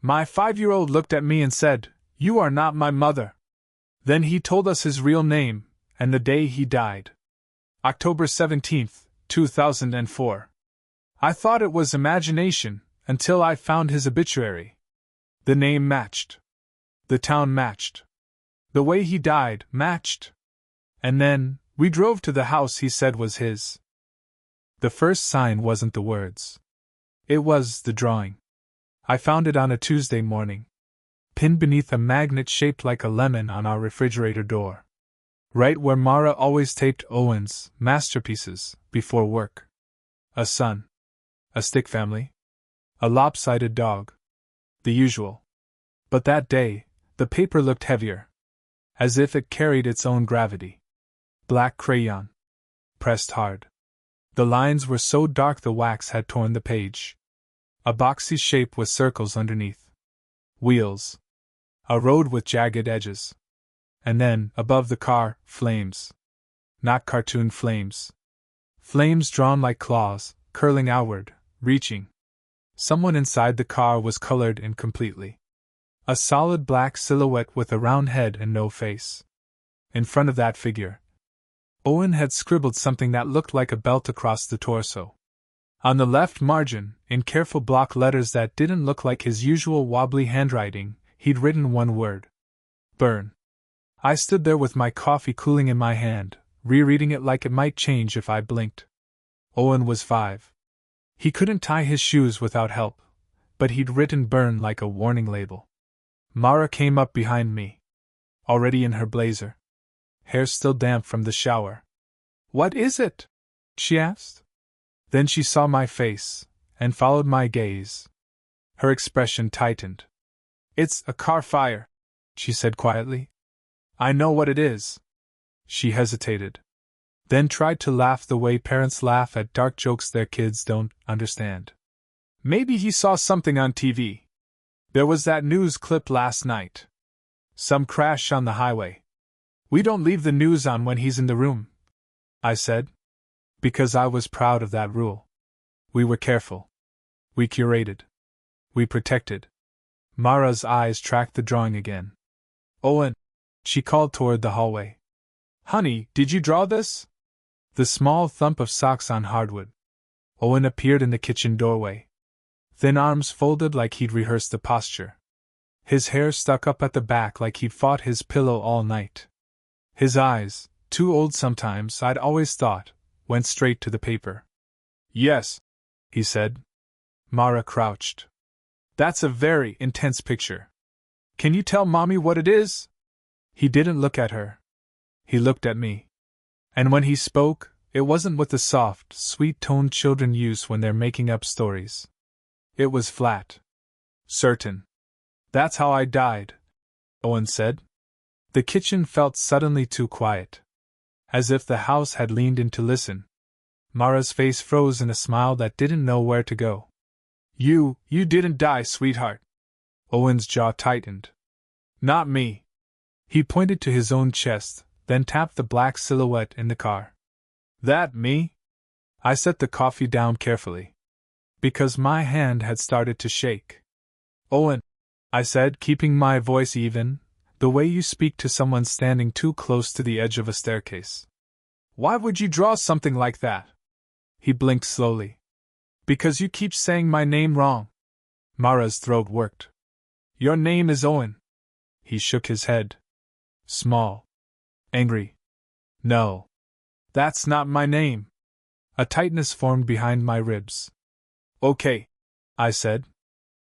My 5-year-old looked at me and said, "You are not my mother." Then he told us his real name, and the day he died. October 17th, 2004. I thought it was imagination, until I found his obituary. The name matched. The town matched. The way he died matched. And then, we drove to the house he said was his. The first sign wasn't the words. It was the drawing. I found it on a Tuesday morning, pinned beneath a magnet shaped like a lemon on our refrigerator door. Right where Mara always taped Owen's masterpieces before work. A son. A stick family. A lopsided dog. The usual. But that day, the paper looked heavier. As if it carried its own gravity. Black crayon. Pressed hard. The lines were so dark the wax had torn the page. A boxy shape with circles underneath. Wheels. A road with jagged edges. And then, above the car, flames. Not cartoon flames. Flames drawn like claws, curling outward, reaching. Someone inside the car was colored incompletely. A solid black silhouette with a round head and no face. In front of that figure, Owen had scribbled something that looked like a belt across the torso. On the left margin, in careful block letters that didn't look like his usual wobbly handwriting, he'd written one word. Burn. I stood there with my coffee cooling in my hand, rereading it like it might change if I blinked. Owen was 5. He couldn't tie his shoes without help, but he'd written burn like a warning label. Mara came up behind me. Already in her blazer. Hair still damp from the shower. "What is it?" she asked. Then she saw my face, and followed my gaze. Her expression tightened. "It's a car fire," she said quietly. "I know what it is." She hesitated. Then tried to laugh the way parents laugh at dark jokes their kids don't understand. "Maybe he saw something on TV. There was that news clip last night. Some crash on the highway. We don't leave the news on when he's in the room," I said. Because I was proud of that rule. We were careful. We curated. We protected. Mara's eyes tracked the drawing again. "Owen," she called toward the hallway. "Honey, did you draw this?" The small thump of socks on hardwood. Owen appeared in the kitchen doorway. Thin arms folded like he'd rehearsed the posture. His hair stuck up at the back like he'd fought his pillow all night. His eyes, too old sometimes I'd always thought, went straight to the paper. "Yes," he said. Mara crouched. "That's a very intense picture. Can you tell Mommy what it is?" He didn't look at her. He looked at me. And when he spoke, it wasn't with the soft, sweet tone children use when they're making up stories. It was flat. Certain. "That's how I died," Owen said. The kitchen felt suddenly too quiet. As if the house had leaned in to listen. Mara's face froze in a smile that didn't know where to go. You didn't die, sweetheart." Owen's jaw tightened. "Not me." He pointed to his own chest, then tapped the black silhouette in the car. "That me?" I set the coffee down carefully. Because my hand had started to shake. "Owen," I said, keeping my voice even, the way you speak to someone standing too close to the edge of a staircase. "Why would you draw something like that?" He blinked slowly. "Because you keep saying my name wrong." Mara's throat worked. "Your name is Owen." He shook his head. Small. Angry. "No. That's not my name." A tightness formed behind my ribs. "Okay," I said.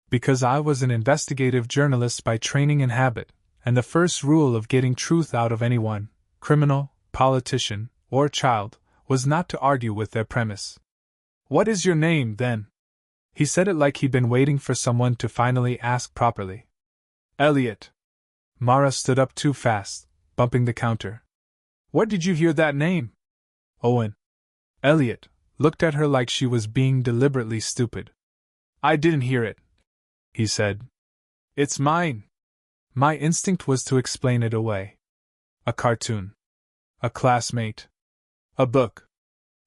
Because I was an investigative journalist by training and habit, and the first rule of getting truth out of anyone, criminal, politician, or child, was not to argue with their premise. "What is your name, then?" He said it like he'd been waiting for someone to finally ask properly. "Elliot." Mara stood up too fast, bumping the counter. "Where did you hear that name?" "Owen." Elliot looked at her like she was being deliberately stupid. "I didn't hear it," he said. "It's mine." My instinct was to explain it away. A cartoon. A classmate. A book.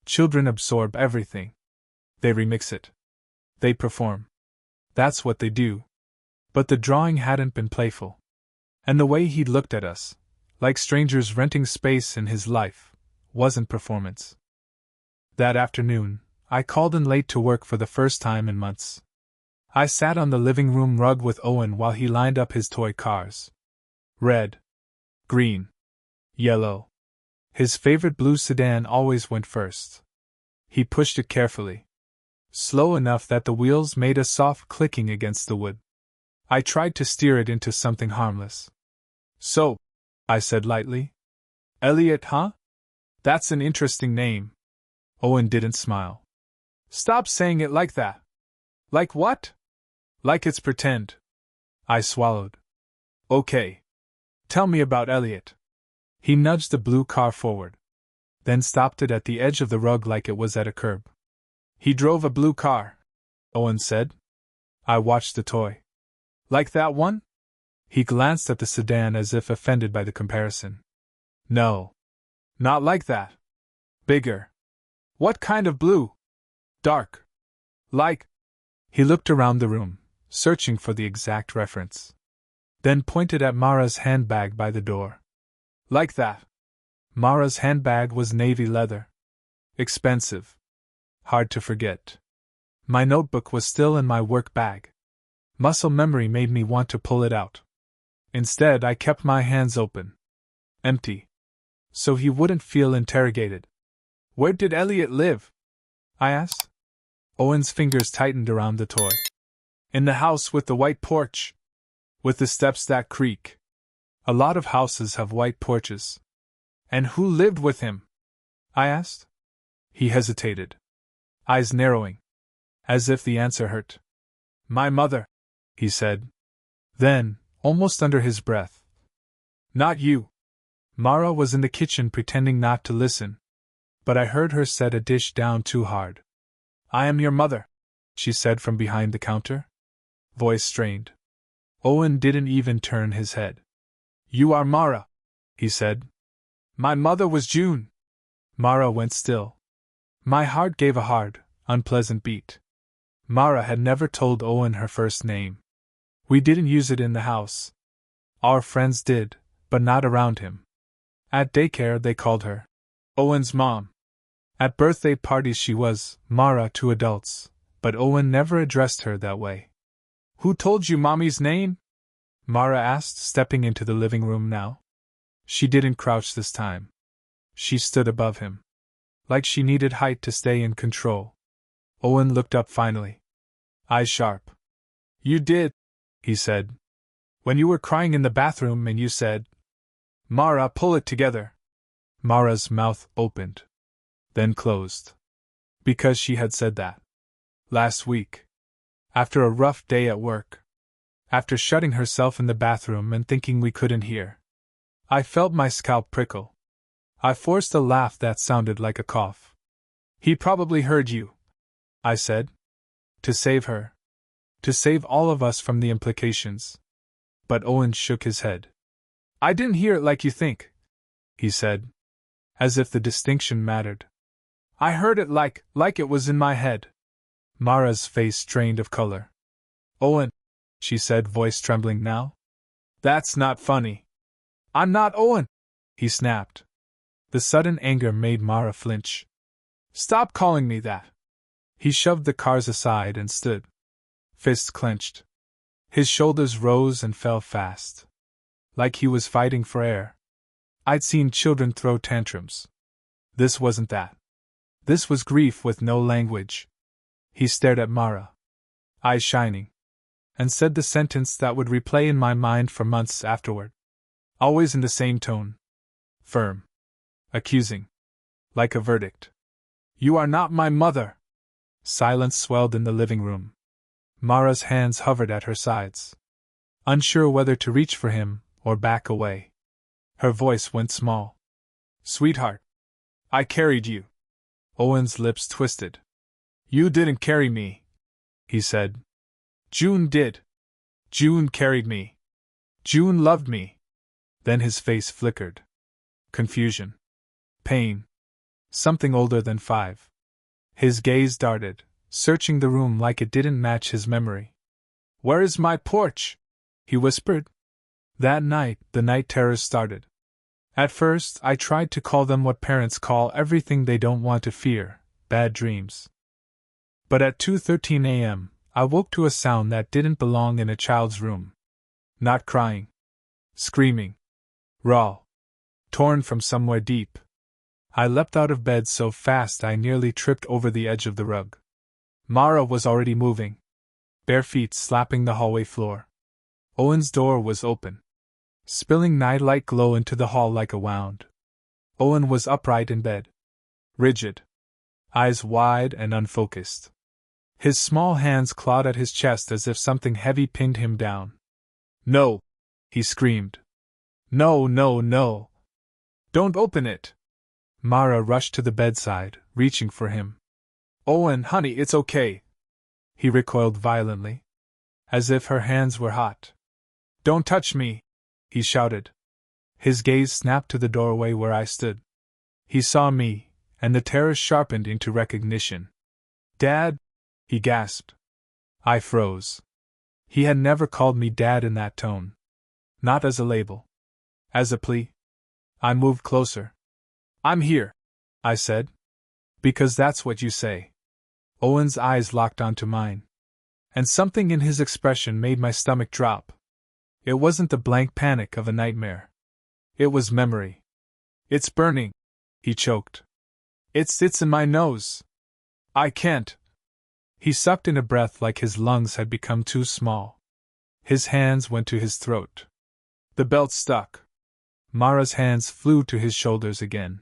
Children absorb everything. They remix it. They perform. That's what they do. But the drawing hadn't been playful. And the way he'd looked at us, like strangers renting space in his life, wasn't performance. That afternoon, I called in late to work for the first time in months. I sat on the living room rug with Owen while he lined up his toy cars. Red, green, yellow. His favorite blue sedan always went first. He pushed it carefully, slow enough that the wheels made a soft clicking against the wood. I tried to steer it into something harmless. "So," I said lightly. "Elliot, huh? That's an interesting name." Owen didn't smile. "Stop saying it like that." "Like what?" "Like it's pretend." I swallowed. "Okay. Tell me about Elliot." He nudged the blue car forward, then stopped it at the edge of the rug like it was at a curb. "He drove a blue car," Owen said. I watched the toy. "Like that one?" He glanced at the sedan as if offended by the comparison. "No. Not like that. Bigger." "What kind of blue?" "Dark. Like." He looked around the room, searching for the exact reference. Then pointed at Mara's handbag by the door. "Like that." Mara's handbag was navy leather. Expensive. Hard to forget. My notebook was still in my work bag. Muscle memory made me want to pull it out. Instead, I kept my hands open. Empty. So he wouldn't feel interrogated. "Where did Elliot live?" I asked. Owen's fingers tightened around the toy. "In the house with the white porch. With the steps that creak. A lot of houses have white porches." "And who lived with him?" I asked. He hesitated, eyes narrowing, as if the answer hurt. "My mother," he said. Then, almost under his breath, "Not you." Mara was in the kitchen pretending not to listen, but I heard her set a dish down too hard. "I am your mother," she said from behind the counter. Voice strained. Owen didn't even turn his head. "You are Mara," he said. "My mother was June." Mara went still. My heart gave a hard, unpleasant beat. Mara had never told Owen her first name. We didn't use it in the house. Our friends did, but not around him. At daycare they called her Owen's mom. At birthday parties she was Mara to adults, but Owen never addressed her that way. "Who told you Mommy's name?" Mara asked, stepping into the living room now. She didn't crouch this time. She stood above him, like she needed height to stay in control. Owen looked up finally, eyes sharp. "You did," he said. "When you were crying in the bathroom and you said, 'Mara, pull it together.'" Mara's mouth opened, then closed. Because she had said that. Last week. After a rough day at work. After shutting herself in the bathroom and thinking we couldn't hear. I felt my scalp prickle. I forced a laugh that sounded like a cough. "He probably heard you," I said. "To save her. To save all of us from the implications." But Owen shook his head. "I didn't hear it like you think," he said, as if the distinction mattered. "I heard it like it was in my head." Mara's face drained of color. "Owen," she said, voice trembling now. "That's not funny." "I'm not Owen," he snapped. The sudden anger made Mara flinch. "Stop calling me that." He shoved the cars aside and stood, fists clenched. His shoulders rose and fell fast, like he was fighting for air. I'd seen children throw tantrums. This wasn't that. This was grief with no language. He stared at Mara, eyes shining, and said the sentence that would replay in my mind for months afterward. Always in the same tone. Firm. Accusing. Like a verdict. "You are not my mother." Silence swelled in the living room. Mara's hands hovered at her sides, unsure whether to reach for him or back away. Her voice went small. "Sweetheart, I carried you." Owen's lips twisted. "You didn't carry me," he said. "June did. June carried me. June loved me." Then his face flickered. Confusion. Pain. Something older than 5. His gaze darted, searching the room like it didn't match his memory. "Where is my porch?" he whispered. That night, the night terrors started. At first, I tried to call them what parents call everything they don't want to fear, bad dreams. But at 2:13 a.m., I woke to a sound that didn't belong in a child's room. Not crying. Screaming. Raw. Torn from somewhere deep. I leapt out of bed so fast I nearly tripped over the edge of the rug. Mara was already moving. Bare feet slapping the hallway floor. Owen's door was open, spilling nightlight glow into the hall like a wound. Owen was upright in bed. Rigid. Eyes wide and unfocused. His small hands clawed at his chest as if something heavy pinned him down. No! He screamed. No, no, no! Don't open it! Mara rushed to the bedside, reaching for him. Owen, honey, it's okay. He recoiled violently, as if her hands were hot. Don't touch me! He shouted. His gaze snapped to the doorway where I stood. He saw me, and the terror sharpened into recognition. Dad? He gasped. I froze. He had never called me Dad in that tone. Not as a label. As a plea. I moved closer. I'm here, I said. Because that's what you say. Owen's eyes locked onto mine. And something in his expression made my stomach drop. It wasn't the blank panic of a nightmare. It was memory. It's burning, he choked. It's in my nose. I can't. He sucked in a breath like his lungs had become too small. His hands went to his throat. The belt stuck. Mara's hands flew to his shoulders again.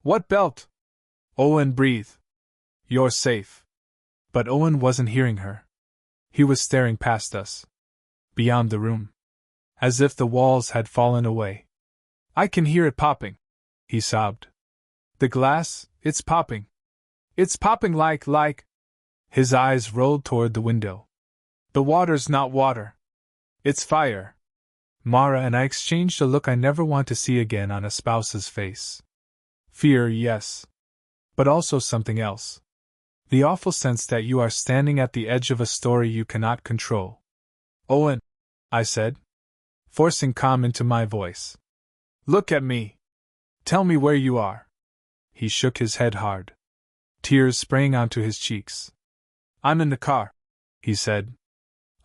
What belt? Owen breathed. You're safe. But Owen wasn't hearing her. He was staring past us. Beyond the room. As if the walls had fallen away. I can hear it popping, he sobbed. The glass, it's popping. It's popping like. His eyes rolled toward the window. The water's not water. It's fire. Mara and I exchanged a look I never want to see again on a spouse's face. Fear, yes. But also something else. The awful sense that you are standing at the edge of a story you cannot control. Owen, I said, forcing calm into my voice. Look at me. Tell me where you are. He shook his head hard. Tears sprang onto his cheeks. I'm in the car, he said.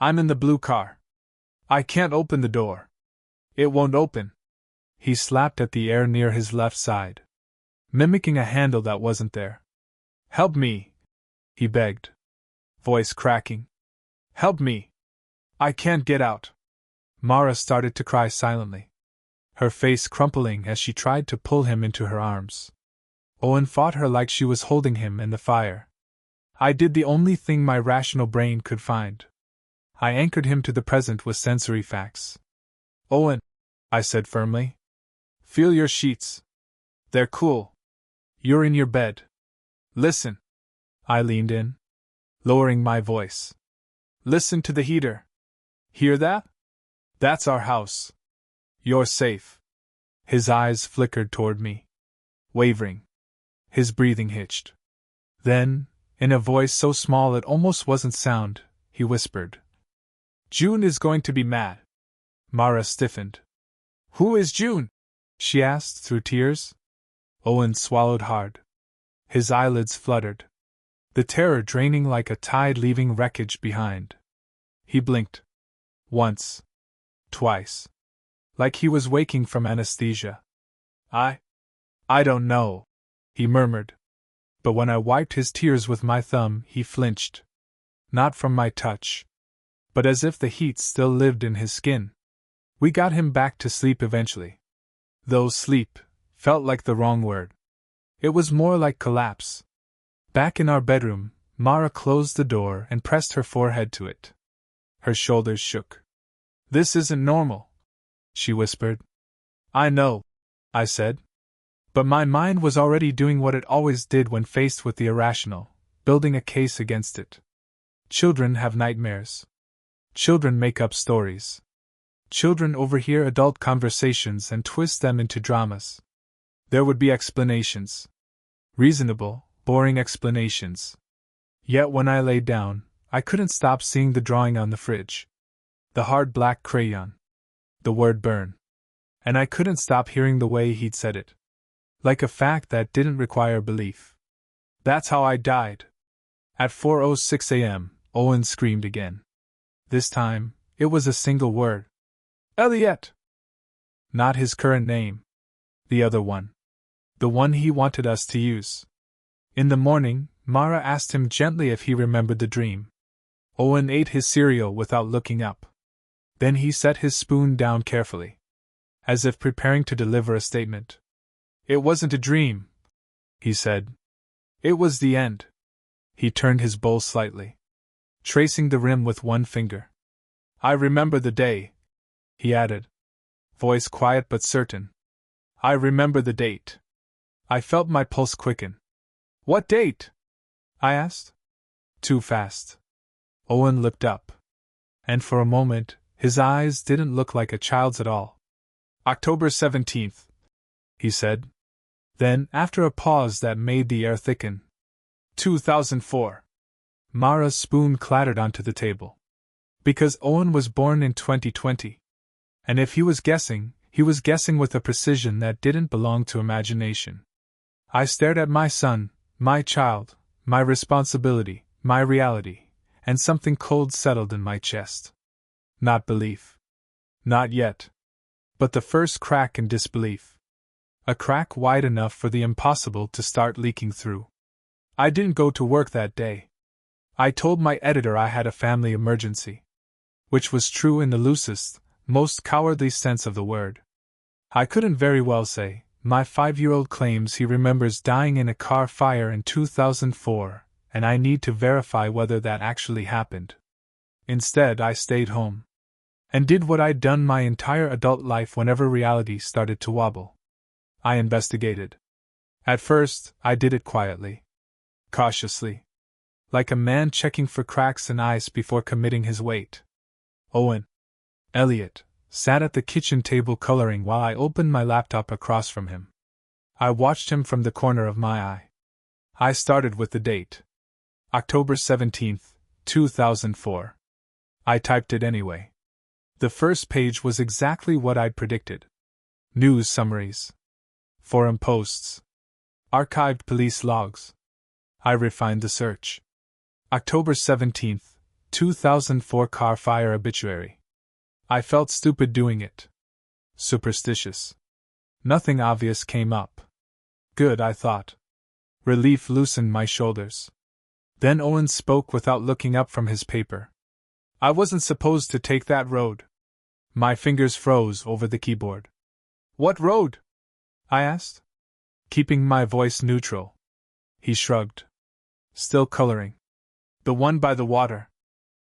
I'm in the blue car. I can't open the door. It won't open. He slapped at the air near his left side, mimicking a handle that wasn't there. Help me, he begged, voice cracking. Help me. I can't get out. Mara started to cry silently, her face crumpling as she tried to pull him into her arms. Owen fought her like she was holding him in the fire. I did the only thing my rational brain could find. I anchored him to the present with sensory facts. Owen, I said firmly. Feel your sheets. They're cool. You're in your bed. Listen. I leaned in, lowering my voice. Listen to the heater. Hear that? That's our house. You're safe. His eyes flickered toward me, wavering. His breathing hitched. Then, in a voice so small it almost wasn't sound, he whispered. June is going to be mad. Mara stiffened. Who is June? She asked through tears. Owen swallowed hard. His eyelids fluttered, the terror draining like a tide leaving wreckage behind. He blinked. Once. Twice. Like he was waking from anesthesia. I don't know, he murmured. But when I wiped his tears with my thumb, he flinched. Not from my touch, but as if the heat still lived in his skin. We got him back to sleep eventually. Though sleep felt like the wrong word. It was more like collapse. Back in our bedroom, Mara closed the door and pressed her forehead to it. Her shoulders shook. This isn't normal, she whispered. I know, I said. But my mind was already doing what it always did when faced with the irrational, building a case against it. Children have nightmares. Children make up stories. Children overhear adult conversations and twist them into dramas. There would be explanations. Reasonable, boring explanations. Yet when I lay down, I couldn't stop seeing the drawing on the fridge. The hard black crayon. The word burn. And I couldn't stop hearing the way he'd said it. Like a fact that didn't require belief. That's how I died. At 4:06 a.m., Owen screamed again. This time, it was a single word. Elliot! Not his current name. The other one. The one he wanted us to use. In the morning, Mara asked him gently if he remembered the dream. Owen ate his cereal without looking up. Then he set his spoon down carefully, as if preparing to deliver a statement. It wasn't a dream, he said. It was the end. He turned his bowl slightly, tracing the rim with one finger. I remember the day, he added, voice quiet but certain. I remember the date. I felt my pulse quicken. What date? I asked. Too fast. Owen looked up. And for a moment, his eyes didn't look like a child's at all. October 17th, he said. Then, after a pause that made the air thicken, 2004. Mara's spoon clattered onto the table. Because Owen was born in 2020. And if he was guessing with a precision that didn't belong to imagination. I stared at my son, my child, my responsibility, my reality, and something cold settled in my chest. Not belief. Not yet. But the first crack in disbelief. A crack wide enough for the impossible to start leaking through. I didn't go to work that day. I told my editor I had a family emergency. Which was true in the loosest, most cowardly sense of the word. I couldn't very well say, my 5-year-old claims he remembers dying in a car fire in 2004, and I need to verify whether that actually happened. Instead, I stayed home. And did what I'd done my entire adult life whenever reality started to wobble. I investigated. At first, I did it quietly. Cautiously. Like a man checking for cracks in ice before committing his weight. Owen. Elliot sat at the kitchen table coloring while I opened my laptop across from him. I watched him from the corner of my eye. I started with the date. October 17th, 2004. I typed it anyway. The first page was exactly what I'd predicted. News summaries. Forum posts. Archived police logs. I refined the search. October 17th, 2004 car fire obituary. I felt stupid doing it. Superstitious. Nothing obvious came up. Good, I thought. Relief loosened my shoulders. Then Owen spoke without looking up from his paper. I wasn't supposed to take that road. My fingers froze over the keyboard. What road? I asked. Keeping my voice neutral. He shrugged. Still coloring. The one by the water.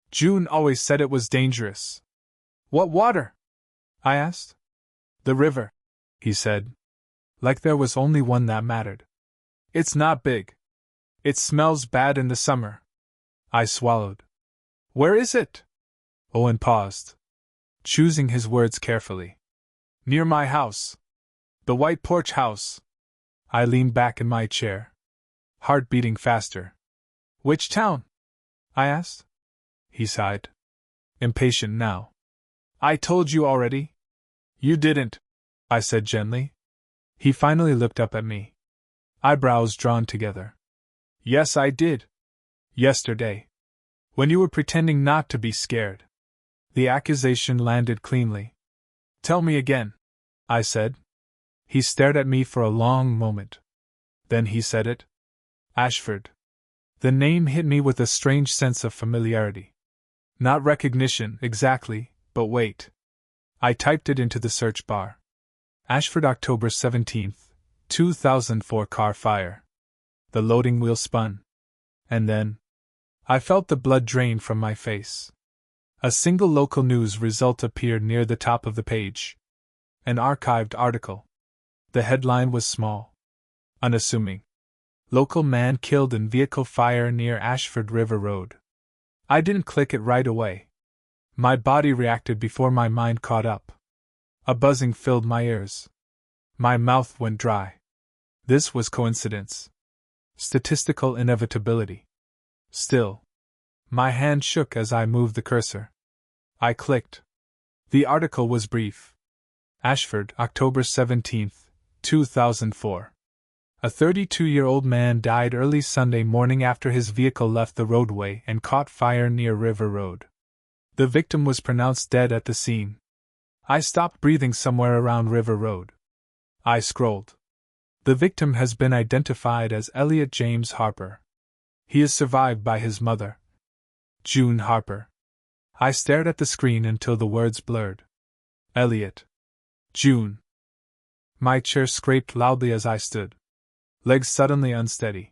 June always said it was dangerous. What water? I asked. The river, he said. Like there was only one that mattered. It's not big. It smells bad in the summer. I swallowed. Where is it? Owen paused, choosing his words carefully. Near my house. The white porch house. I leaned back in my chair, heart beating faster. Which town? I asked. He sighed. Impatient now. I told you already. You didn't, I said gently. He finally looked up at me. Eyebrows drawn together. Yes, I did. Yesterday. When you were pretending not to be scared. The accusation landed cleanly. Tell me again, I said. He stared at me for a long moment. Then he said it. Ashford. The name hit me with a strange sense of familiarity. Not recognition, exactly, but wait. I typed it into the search bar. Ashford, October 17th, 2004 car fire. The loading wheel spun. And then I felt the blood drain from my face. A single local news result appeared near the top of the page. An archived article. The headline was small. Unassuming. Local man killed in vehicle fire near Ashford River Road. I didn't click it right away. My body reacted before my mind caught up. A buzzing filled my ears. My mouth went dry. This was coincidence. Statistical inevitability. Still. My hand shook as I moved the cursor. I clicked. The article was brief. Ashford, October 17, 2004. A 32-year-old man died early Sunday morning after his vehicle left the roadway and caught fire near River Road. The victim was pronounced dead at the scene. I stopped breathing somewhere around River Road. I scrolled. The victim has been identified as Elliot James Harper. He is survived by his mother, June Harper. I stared at the screen until the words blurred. Elliot. June. My chair scraped loudly as I stood. Legs suddenly unsteady.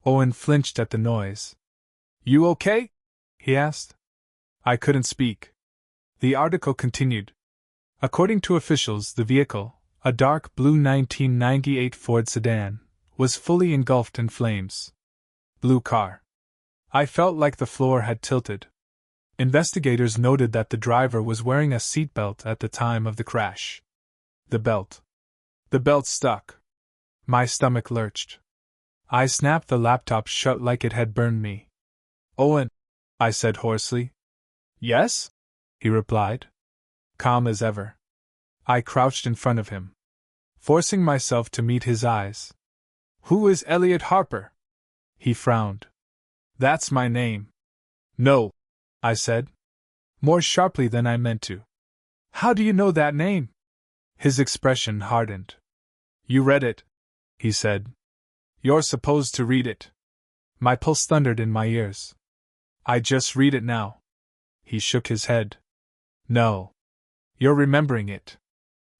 Owen flinched at the noise. "You okay?" he asked. I couldn't speak. The article continued. According to officials, the vehicle, a dark blue 1998 Ford sedan, was fully engulfed in flames. Blue car. I felt like the floor had tilted. Investigators noted that the driver was wearing a seatbelt at the time of the crash. The belt stuck. My stomach lurched. I snapped the laptop shut like it had burned me. "Owen," I said hoarsely. "Yes?" he replied. Calm as ever. I crouched in front of him, forcing myself to meet his eyes. "Who is Elliot Harper?" He frowned. "That's my name." "No," I said, more sharply than I meant to. "How do you know that name?" His expression hardened. "You read it," he said. "You're supposed to read it." My pulse thundered in my ears. "I just read it now." He shook his head. "No. You're remembering it."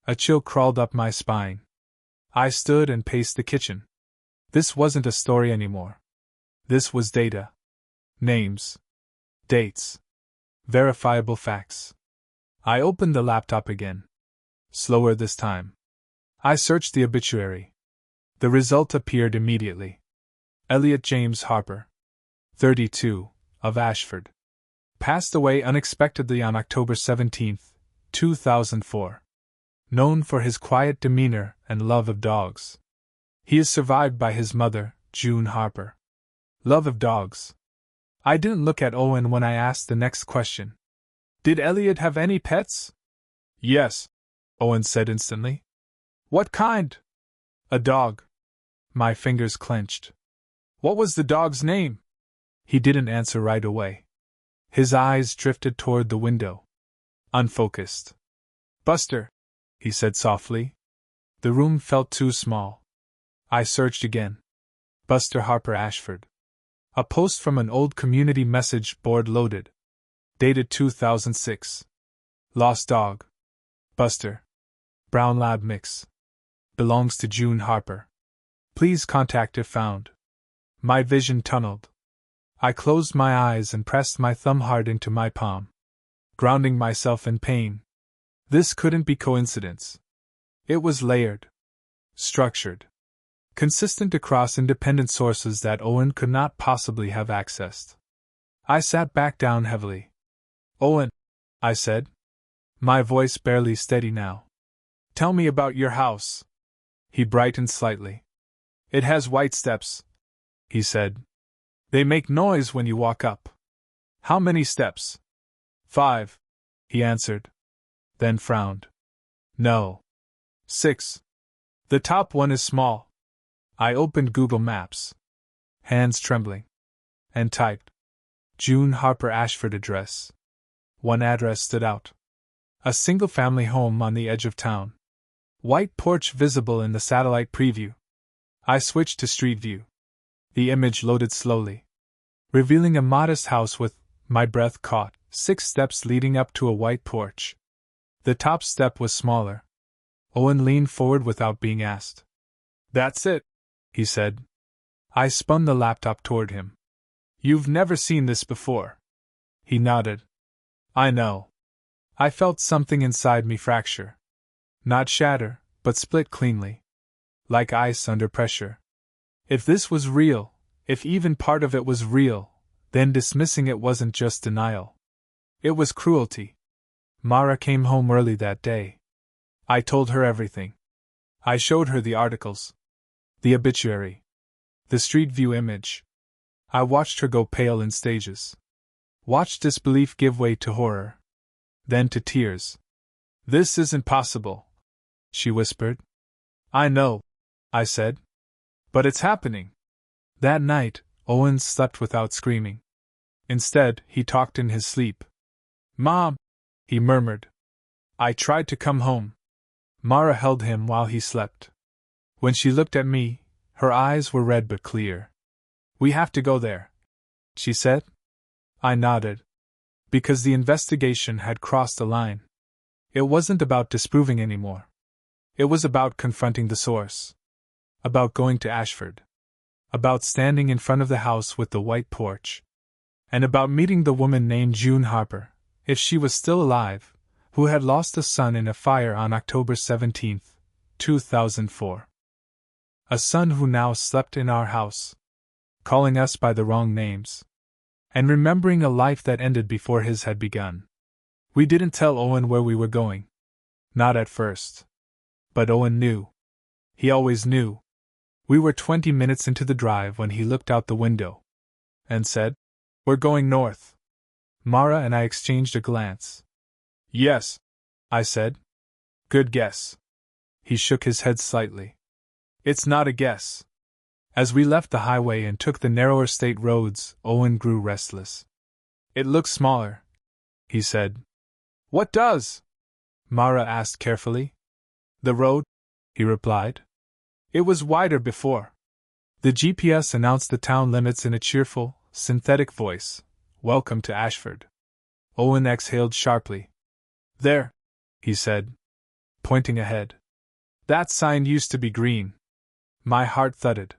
A chill crawled up my spine. I stood and paced the kitchen. This wasn't a story anymore. This was data. Names. Dates. Verifiable facts. I opened the laptop again. Slower this time. I searched the obituary. The result appeared immediately. Elliot James Harper, 32, of Ashford. Passed away unexpectedly on October 17, 2004. Known for his quiet demeanor and love of dogs. He is survived by his mother, June Harper. Love of dogs. I didn't look at Owen when I asked the next question. "Did Elliot have any pets?" "Yes," Owen said instantly. "What kind?" "A dog." My fingers clenched. "What was the dog's name?" He didn't answer right away. His eyes drifted toward the window. Unfocused. "Buster," he said softly. The room felt too small. I searched again. Buster Harper Ashford. A post from an old community message board loaded. Dated 2006. Lost dog. Buster. Brown Lab mix. Belongs to June Harper. Please contact if found. My vision tunneled. I closed my eyes and pressed my thumb hard into my palm, grounding myself in pain. This couldn't be coincidence. It was layered. Structured. Consistent across independent sources that Owen could not possibly have accessed. I sat back down heavily. "Owen," I said, my voice barely steady now. "Tell me about your house." He brightened slightly. "It has white steps," he said. "They make noise when you walk up." "How many steps?" "5, he answered. Then frowned. "No. 6. The top one is small." I opened Google Maps, hands trembling, and typed June Harper Ashford address. One address stood out. A single-family home on the edge of town. White porch visible in the satellite preview. I switched to Street View. The image loaded slowly, revealing a modest house with, my breath caught, 6 steps leading up to a white porch. The top step was smaller. Owen leaned forward without being asked. "That's it," he said. I spun the laptop toward him. "You've never seen this before." He nodded. "I know." I felt something inside me fracture. Not shatter, but split cleanly. Like ice under pressure. If this was real, if even part of it was real, then dismissing it wasn't just denial. It was cruelty. Mara came home early that day. I told her everything. I showed her the articles, the obituary, the Street View image. I watched her go pale in stages. Watched disbelief give way to horror. then to tears. "This isn't possible," she whispered. "I know," I said. "But it's happening." That night, Owen slept without screaming. Instead, he talked in his sleep. "Mom," he murmured. "I tried to come home." Mara held him while he slept. When she looked at me, her eyes were red but clear. "We have to go there," she said. I nodded. Because the investigation had crossed a line. It wasn't about disproving anymore. It was about confronting the source. About going to Ashford. About standing in front of the house with the white porch. And about meeting the woman named June Harper, if she was still alive, who had lost a son in a fire on October 17, 2004. A son who now slept in our house, calling us by the wrong names, and remembering a life that ended before his had begun. We didn't tell Owen where we were going. Not at first. But Owen knew. He always knew. We were 20 minutes into the drive when he looked out the window and said, "We're going north." Mara and I exchanged a glance. "Yes," I said. "Good guess." He shook his head slightly. "It's not a guess." As we left the highway and took the narrower state roads, Owen grew restless. "It looks smaller," he said. "What does?" Mara asked carefully. "The road," he replied. "It was wider before." The GPS announced the town limits in a cheerful, synthetic voice. "Welcome to Ashford." Owen exhaled sharply. "There," he said, pointing ahead. "That sign used to be green." My heart thudded.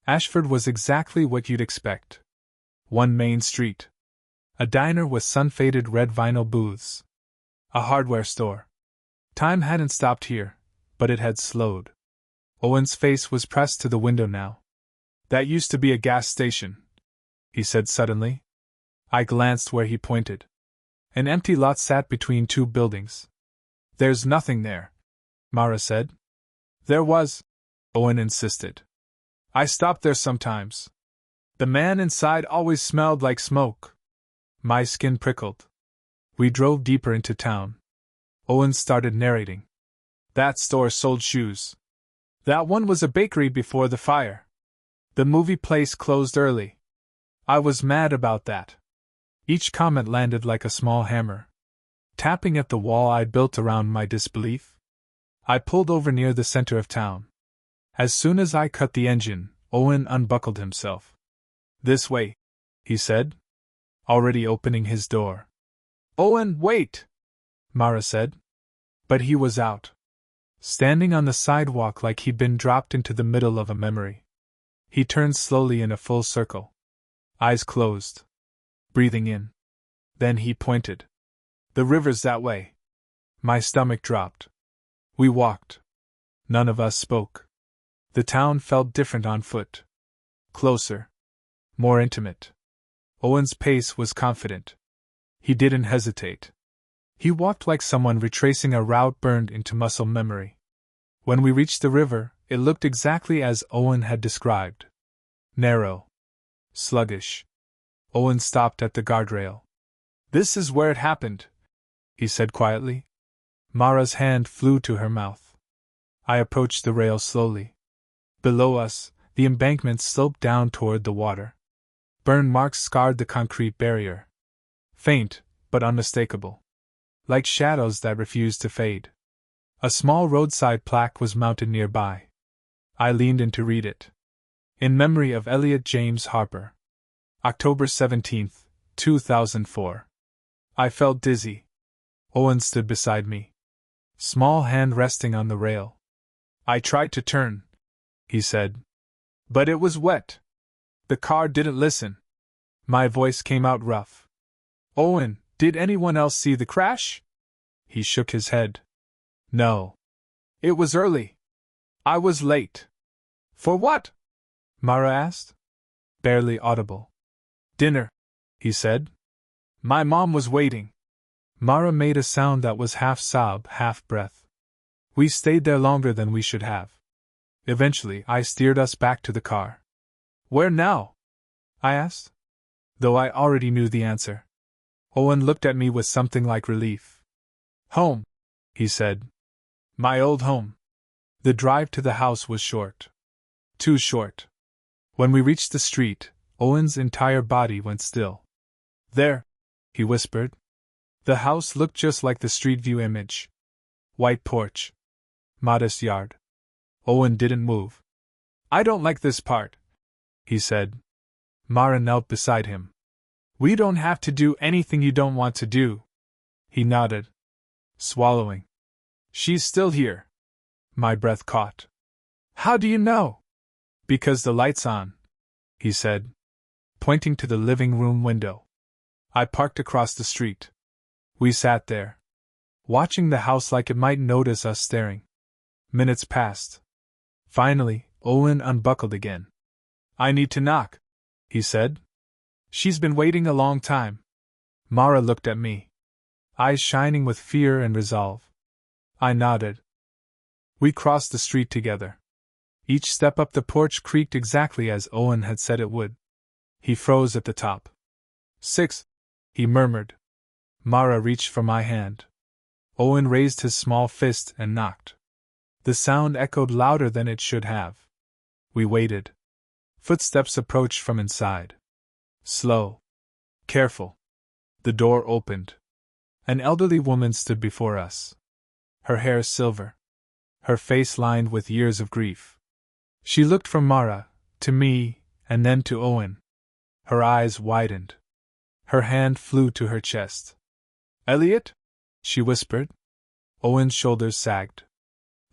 Ashford was exactly what you'd expect. One main street. A diner with sun-faded red vinyl booths. A hardware store. Time hadn't stopped here, but it had slowed. Owen's face was pressed to the window now. "That used to be a gas station," he said suddenly. I glanced where he pointed. An empty lot sat between two buildings. "There's nothing there," Mara said. "There was," Owen insisted. "I stopped there sometimes. The man inside always smelled like smoke." My skin prickled. We drove deeper into town. Owen started narrating. "That store sold shoes. That one was a bakery before the fire. The movie place closed early. I was mad about that." Each comment landed like a small hammer, tapping at the wall I'd built around my disbelief. I pulled over near the center of town. As soon as I cut the engine, Owen unbuckled himself. "This way," he said, already opening his door. "Owen, wait!" Mara said. But he was out. Standing on the sidewalk like he'd been dropped into the middle of a memory. He turned slowly in a full circle. Eyes closed. Breathing in. Then he pointed. "The river's that way." My stomach dropped. We walked. None of us spoke. The town felt different on foot. Closer. More intimate. Owen's pace was confident. He didn't hesitate. He walked like someone retracing a route burned into muscle memory. When we reached the river, it looked exactly as Owen had described. Narrow. Sluggish. Owen stopped at the guardrail. "This is where it happened," he said quietly. Mara's hand flew to her mouth. I approached the rail slowly. Below us, the embankment sloped down toward the water. Burn marks scarred the concrete barrier. Faint, but unmistakable. Like shadows that refused to fade. A small roadside plaque was mounted nearby. I leaned in to read it. "In memory of Elliot James Harper. October 17, 2004. I felt dizzy. Owen stood beside me. Small hand resting on the rail. "I tried to turn," he said. "But it was wet. The car didn't listen." My voice came out rough. "Owen, did anyone else see the crash?" He shook his head. "No. It was early. I was late." "For what?" Mara asked. Barely audible. "Dinner," he said. "My mom was waiting." Mara made a sound that was half sob, half breath. We stayed there longer than we should have. Eventually, I steered us back to the car. "Where now?" I asked, though I already knew the answer. Owen looked at me with something like relief. Home, he said. My old home. The drive to the house was short. Too short. When we reached the street, Owen's entire body went still. There, he whispered. The house looked just like the street view image. White porch. Modest yard. Owen didn't move. I don't like this part, he said. Mara knelt beside him. We don't have to do anything you don't want to do. He nodded. Swallowing. She's still here. My breath caught. How do you know? Because the light's on, he said, pointing to the living room window. I parked across the street. We sat there, watching the house like it might notice us staring. Minutes passed. Finally, Owen unbuckled again. I need to knock, he said. She's been waiting a long time. Mara looked at me, eyes shining with fear and resolve. I nodded. We crossed the street together. Each step up the porch creaked exactly as Owen had said it would. He froze at the top. 6, he murmured. Mara reached for my hand. Owen raised his small fist and knocked. The sound echoed louder than it should have. We waited. Footsteps approached from inside. Slow. Careful. The door opened. An elderly woman stood before us. Her hair silver. Her face lined with years of grief. She looked from Mara, to me, and then to Owen. Her eyes widened. Her hand flew to her chest. Elliot? She whispered. Owen's shoulders sagged,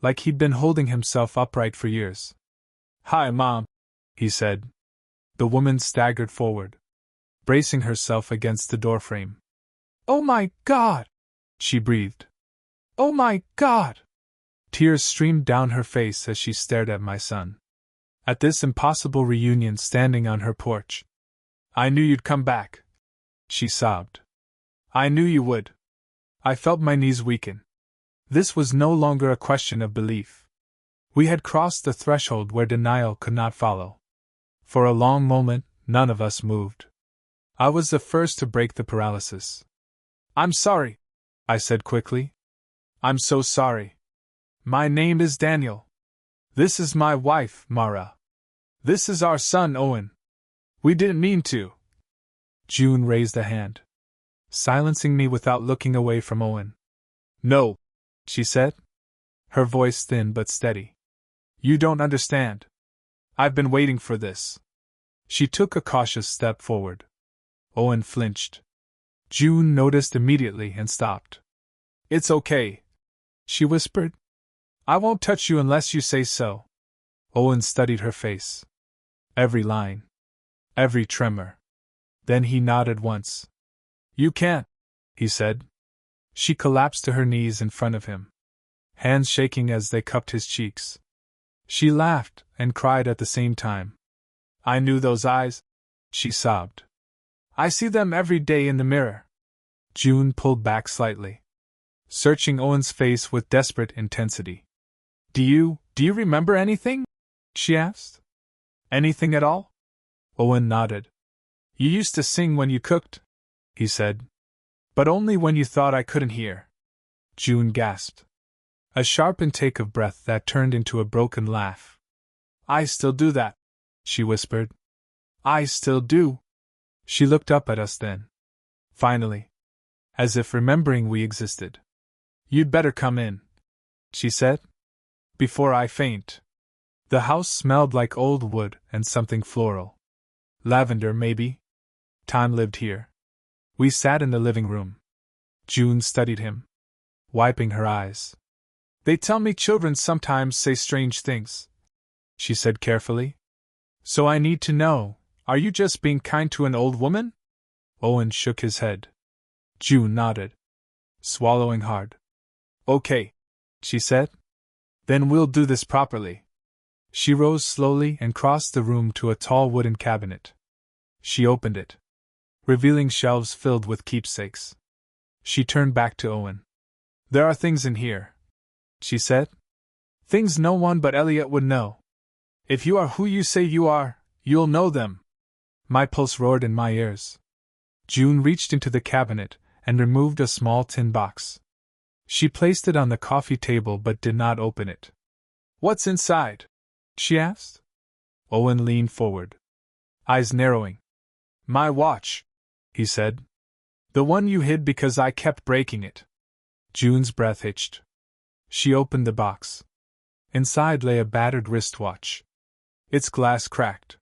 like he'd been holding himself upright for years. Hi, Mom, he said. The woman staggered forward, bracing herself against the doorframe. Oh my God! She breathed. Oh my God! Tears streamed down her face as she stared at my son. At this impossible reunion standing on her porch. I knew you'd come back, she sobbed. I knew you would. I felt my knees weaken. This was no longer a question of belief. We had crossed the threshold where denial could not follow. For a long moment, none of us moved. I was the first to break the paralysis. I'm sorry, I said quickly. I'm so sorry. My name is Daniel. This is my wife, Mara. This is our son, Owen. We didn't mean to. June raised a hand, silencing me without looking away from Owen. No, she said, her voice thin but steady. You don't understand. I've been waiting for this. She took a cautious step forward. Owen flinched. June noticed immediately and stopped. It's okay, she whispered. I won't touch you unless you say so. Owen studied her face. Every line. Every tremor. Then he nodded once. You can't, he said. She collapsed to her knees in front of him, hands shaking as they cupped his cheeks. She laughed and cried at the same time. I knew those eyes, she sobbed. I see them every day in the mirror. June pulled back slightly, searching Owen's face with desperate intensity. Do you remember anything? She asked. Anything at all? Owen nodded. You used to sing when you cooked, he said. But only when you thought I couldn't hear. June gasped. A sharp intake of breath that turned into a broken laugh. I still do that, she whispered. I still do. She looked up at us then. Finally. As if remembering we existed. You'd better come in, she said. Before I faint. The house smelled like old wood and something floral. Lavender, maybe. Time lived here. We sat in the living room. June studied him, wiping her eyes. They tell me children sometimes say strange things, she said carefully. So I need to know, are you just being kind to an old woman? Owen shook his head. June nodded, swallowing hard. Okay, she said. Then we'll do this properly. She rose slowly and crossed the room to a tall wooden cabinet. She opened it, revealing shelves filled with keepsakes. She turned back to Owen. There are things in here, she said. Things no one but Elliot would know. If you are who you say you are, you'll know them. My pulse roared in my ears. June reached into the cabinet and removed a small tin box. She placed it on the coffee table but did not open it. "What's inside?" she asked. Owen leaned forward, eyes narrowing. "My watch," he said. "The one you hid because I kept breaking it." June's breath hitched. She opened the box. Inside lay a battered wristwatch. Its glass cracked.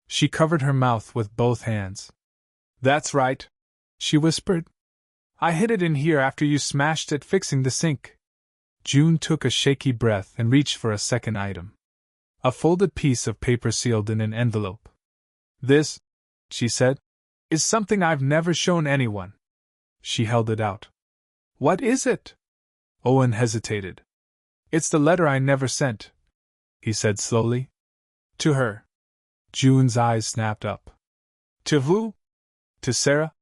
She covered her mouth with both hands. "That's right," she whispered. "I hid it in here after you smashed it fixing the sink." June took a shaky breath and reached for a second item. A folded piece of paper sealed in an envelope. "This," she said, "is something I've never shown anyone." She held it out. "What is it?" Owen hesitated. "It's the letter I never sent," he said slowly. "To her." June's eyes snapped up. "To who?" "To Sarah,"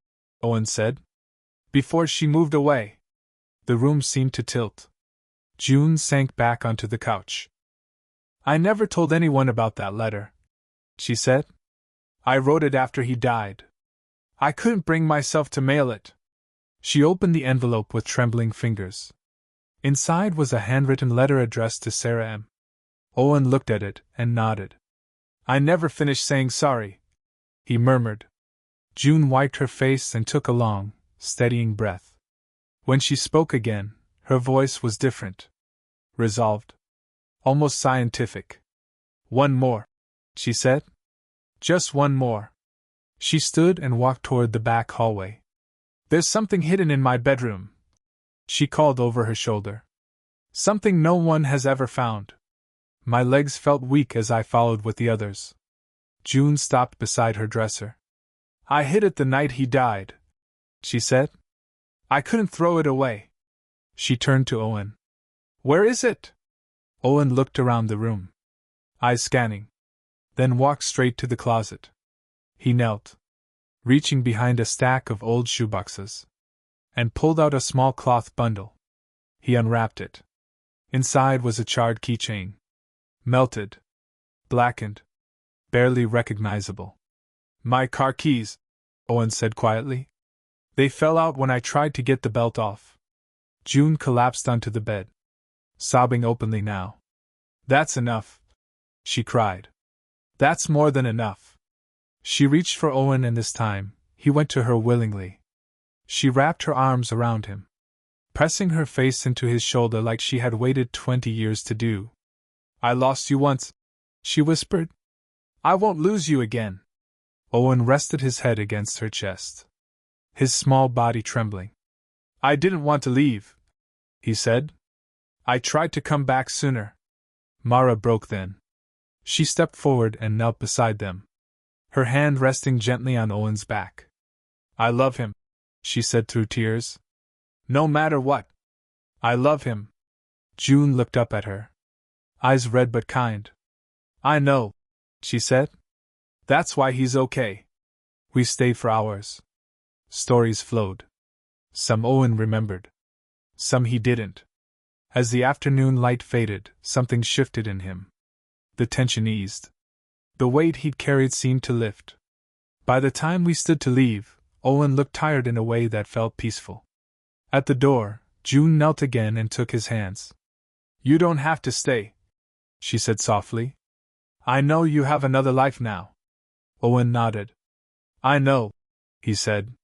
Owen said. "Before she moved away." The room seemed to tilt. June sank back onto the couch. "I never told anyone about that letter," she said. "I wrote it after he died. I couldn't bring myself to mail it." She opened the envelope with trembling fingers. Inside was a handwritten letter addressed to Sarah M. Owen looked at it and nodded. "I never finished saying sorry," he murmured. June wiped her face and took a long, steadying breath. When she spoke again, her voice was different. Resolved. Almost scientific. "One more," she said. "Just one more." She stood and walked toward the back hallway. "There's something hidden in my bedroom," she called over her shoulder. "Something no one has ever found." My legs felt weak as I followed with the others. June stopped beside her dresser. "I hid it the night he died," she said. "I couldn't throw it away." She turned to Owen. "Where is it?" Owen looked around the room, eyes scanning, then walked straight to the closet. He knelt, reaching behind a stack of old shoeboxes, and pulled out a small cloth bundle. He unwrapped it. Inside was a charred keychain. Melted, blackened, barely recognizable. "My car keys," Owen said quietly. "They fell out when I tried to get the belt off." June collapsed onto the bed, sobbing openly now. "That's enough," she cried. "That's more than enough." She reached for Owen, and this time, he went to her willingly. She wrapped her arms around him, pressing her face into his shoulder like she had waited 20 years to do. "I lost you once," she whispered. "I won't lose you again." Owen rested his head against her chest, his small body trembling. "I didn't want to leave," he said. "I tried to come back sooner." Mara broke then. She stepped forward and knelt beside them, her hand resting gently on Owen's back. "I love him," she said through tears. "No matter what. I love him." June looked up at her, eyes red but kind. "I know," she said. "That's why he's okay." We stayed for hours. Stories flowed. Some Owen remembered. Some he didn't. As the afternoon light faded, something shifted in him. The tension eased. The weight he'd carried seemed to lift. By the time we stood to leave, Owen looked tired in a way that felt peaceful. At the door, June knelt again and took his hands. "You don't have to stay," she said softly. "I know you have another life now." Owen nodded. "I know," he said.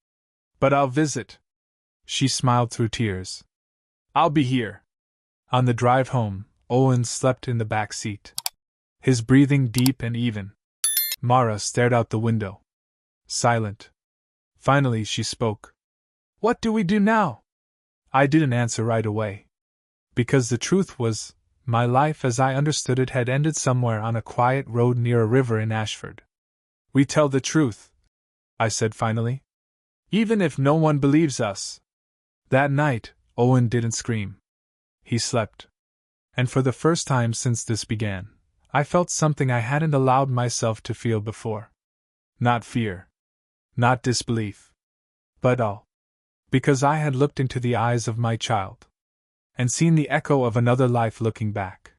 "But I'll visit." She smiled through tears. "I'll be here." On the drive home, Owen slept in the back seat, his breathing deep and even. Mara stared out the window, silent. Finally she spoke. "What do we do now?" I didn't answer right away. Because the truth was, my life as I understood it had ended somewhere on a quiet road near a river in Ashford. "We tell the truth," I said finally. "Even if no one believes us." That night, Owen didn't scream. He slept. And for the first time since this began, I felt something I hadn't allowed myself to feel before. Not fear. Not disbelief. But awe. Because I had looked into the eyes of my child, and seen the echo of another life looking back.